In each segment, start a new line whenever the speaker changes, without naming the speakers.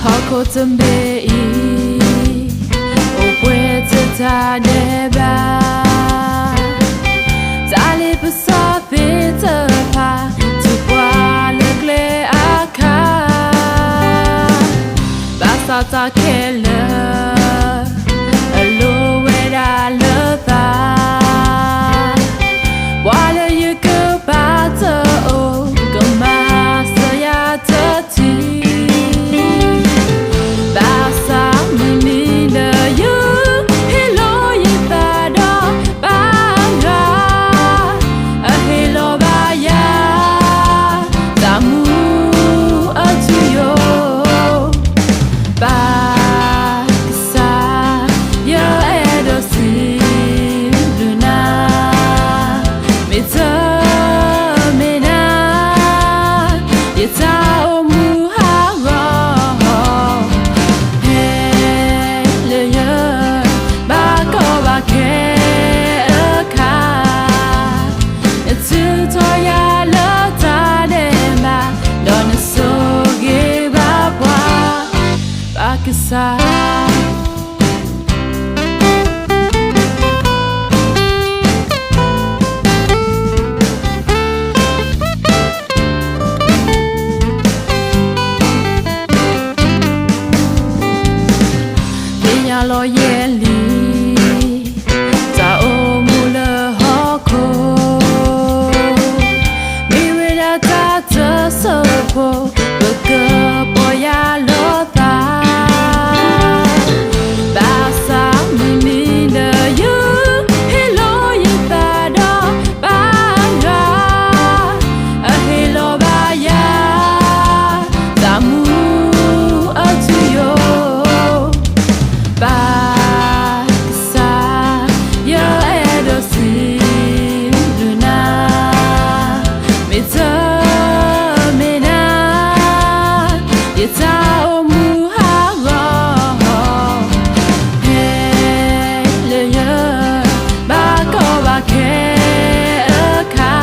Hakotambe Opweta deba Tali pasa pita pa Tupwa legle aka Basa ta kele Alo weda leva Wala yuko bata o Gama saya tati PaK'Sa, your edosi luna, mita mena, yeta omuhara, hey leya, bako bakeka, etu toya lota dema, dona soge babwa. PaK'Sa Pinya lo yeli Ta o mula hoko Mi weda ta ta sopo Beka boya lo ta PaK'Sa, your edosi luna, mita mena, yeta omuhara, hey leya, bako bakeka,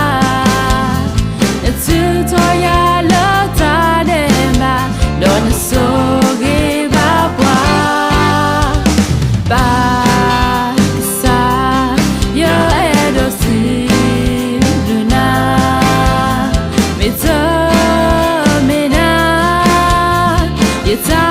etu toya lota dema, dona soge babwa. PaK'Sa, your edosi luna, mita mena, yeta